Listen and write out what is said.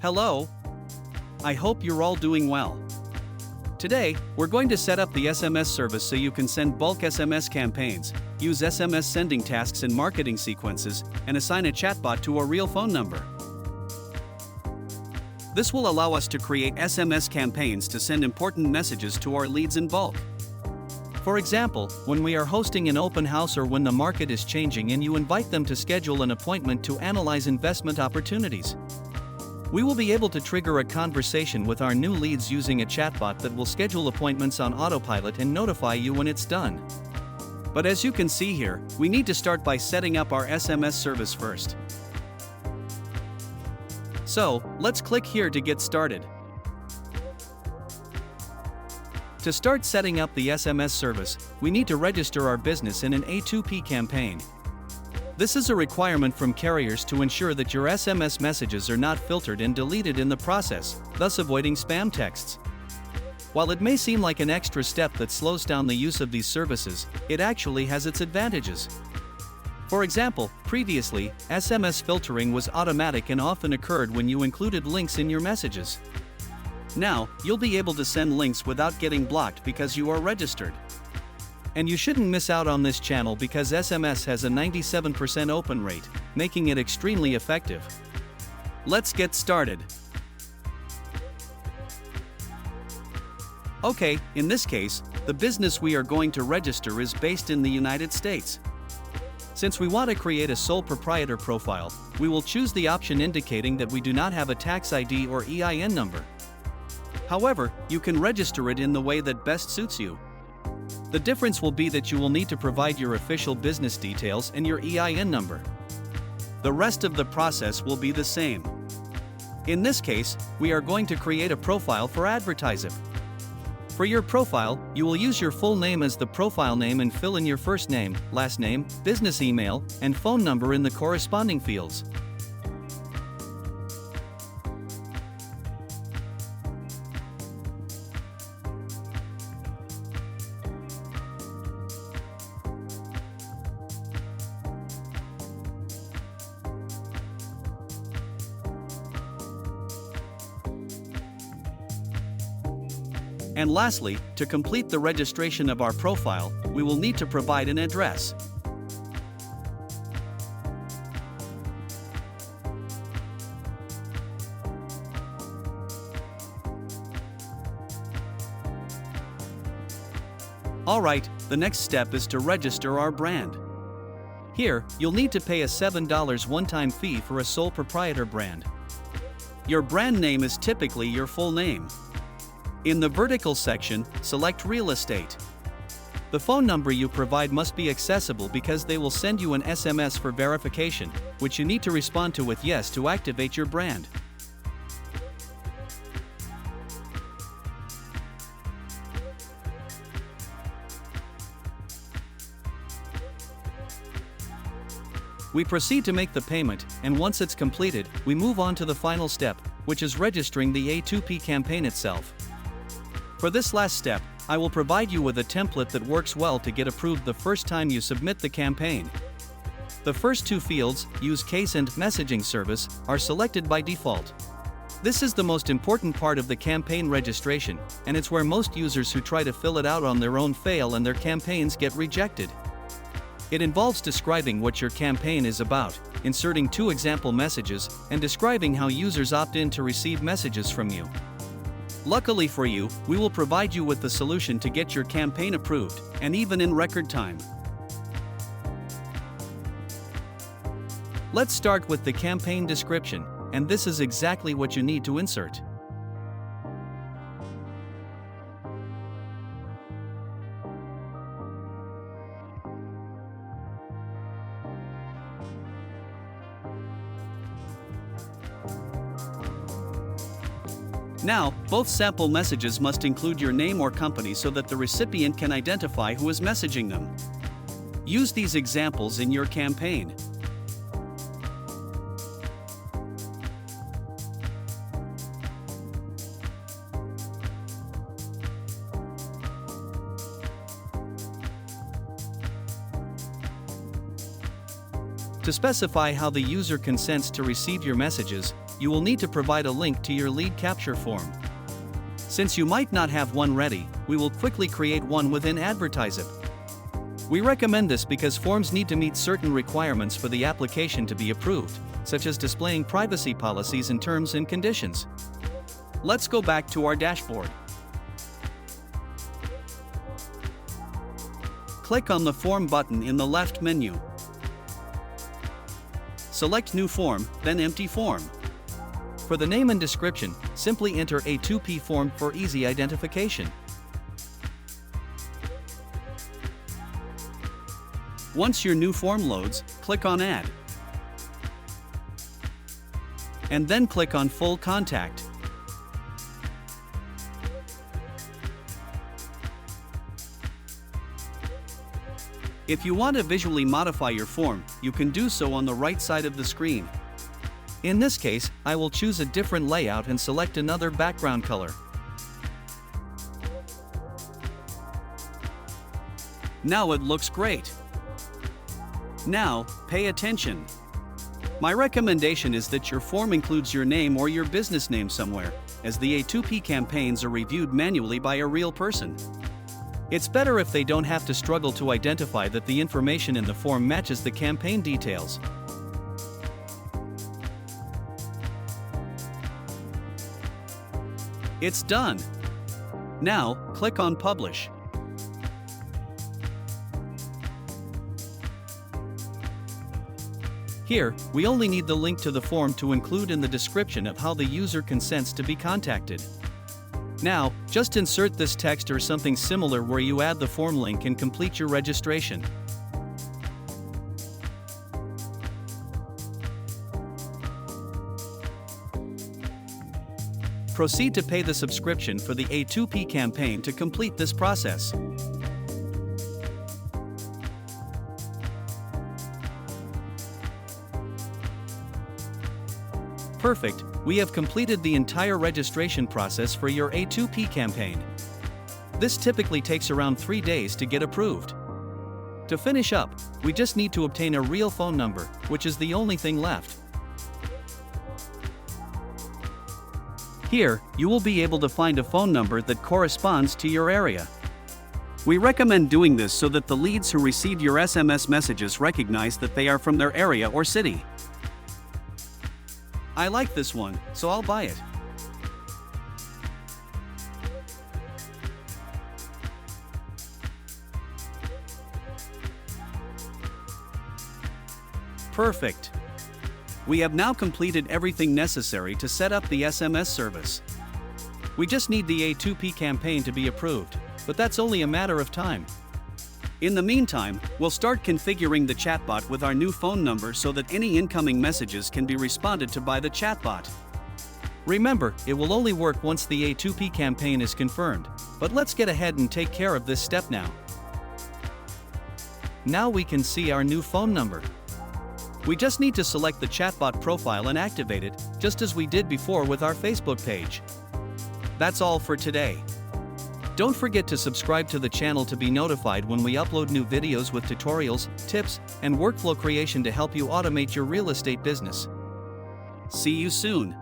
Hello! I hope you're all doing well. Today, we're going to set up the SMS service so you can send bulk SMS campaigns, use SMS sending tasks in marketing sequences, and assign a chatbot to a real phone number. This will allow us to create SMS campaigns to send important messages to our leads in bulk. For example, when we are hosting an open house or when the market is changing and you invite them to schedule an appointment to analyze investment opportunities. We will be able to trigger a conversation with our new leads using a chatbot that will schedule appointments on autopilot and notify you when it's done. But as you can see here, we need to start by setting up our SMS service first. So, let's click here to get started. To start setting up the SMS service, we need to register our business in an A2P campaign. This is a requirement from carriers to ensure that your SMS messages are not filtered and deleted in the process, thus avoiding spam texts. While it may seem like an extra step that slows down the use of these services, it actually has its advantages. For example, previously, SMS filtering was automatic and often occurred when you included links in your messages. Now, you'll be able to send links without getting blocked because you are registered. And you shouldn't miss out on this channel because SMS has a 97% open rate, making it extremely effective. Let's get started. Okay, in this case, the business we are going to register is based in the United States. Since we want to create a sole proprietor profile, we will choose the option indicating that we do not have a tax ID or EIN number. However, you can register it in the way that best suits you. The difference will be that you will need to provide your official business details and your EIN number. The rest of the process will be the same. In this case, we are going to create a profile for advertising. For your profile, you will use your full name as the profile name and fill in your first name, last name, business email, and phone number in the corresponding fields. And lastly, to complete the registration of our profile, we will need to provide an address. Alright, the next step is to register our brand. Here, you'll need to pay a $7 one-time fee for a sole proprietor brand. Your brand name is typically your full name. In the vertical section, select Real Estate. The phone number you provide must be accessible because they will send you an SMS for verification, which you need to respond to with yes to activate your brand. We proceed to make the payment, and once it's completed, we move on to the final step, which is registering the A2P campaign itself. For this last step, I will provide you with a template that works well to get approved the first time you submit the campaign. The first two fields, Use Case and Messaging Service, are selected by default. This is the most important part of the campaign registration, and it's where most users who try to fill it out on their own fail and their campaigns get rejected. It involves describing what your campaign is about, inserting 2 example messages, and describing how users opt in to receive messages from you. Luckily for you, we will provide you with the solution to get your campaign approved, and even in record time. Let's start with the campaign description, and this is exactly what you need to insert. Now, both sample messages must include your name or company so that the recipient can identify who is messaging them. Use these examples in your campaign. To specify how the user consents to receive your messages, you will need to provide a link to your lead capture form. Since you might not have one ready, we will quickly create one within AdvertiseIt. We recommend this because forms need to meet certain requirements for the application to be approved, such as displaying privacy policies and terms and conditions. Let's go back to our dashboard. Click on the Form button in the left menu. Select New Form, then Empty Form. For the name and description, simply enter A2P form for easy identification. Once your new form loads, click on Add. And then click on Full Contact. If you want to visually modify your form, you can do so on the right side of the screen. In this case, I will choose a different layout and select another background color. Now it looks great. Now, pay attention. My recommendation is that your form includes your name or your business name somewhere, as the A2P campaigns are reviewed manually by a real person. It's better if they don't have to struggle to identify that the information in the form matches the campaign details. It's done. Now, click on Publish. Here, we only need the link to the form to include in the description of how the user consents to be contacted. Now, just insert this text or something similar where you add the form link and complete your registration. Proceed to pay the subscription for the A2P campaign to complete this process. Perfect, we have completed the entire registration process for your A2P campaign. This typically takes around 3 days to get approved. To finish up, we just need to obtain a real phone number, which is the only thing left. Here, you will be able to find a phone number that corresponds to your area. We recommend doing this so that the leads who receive your SMS messages recognize that they are from their area or city. I like this one, so I'll buy it. Perfect. We have now completed everything necessary to set up the SMS service. We just need the A2P campaign to be approved, but that's only a matter of time. In the meantime, we'll start configuring the chatbot with our new phone number so that any incoming messages can be responded to by the chatbot. Remember, it will only work once the A2P campaign is confirmed, but let's get ahead and take care of this step now. Now we can see our new phone number. We just need to select the chatbot profile and activate it, just as we did before with our Facebook page. That's all for today. Don't forget to subscribe to the channel to be notified when we upload new videos with tutorials, tips, and workflow creation to help you automate your real estate business. See you soon.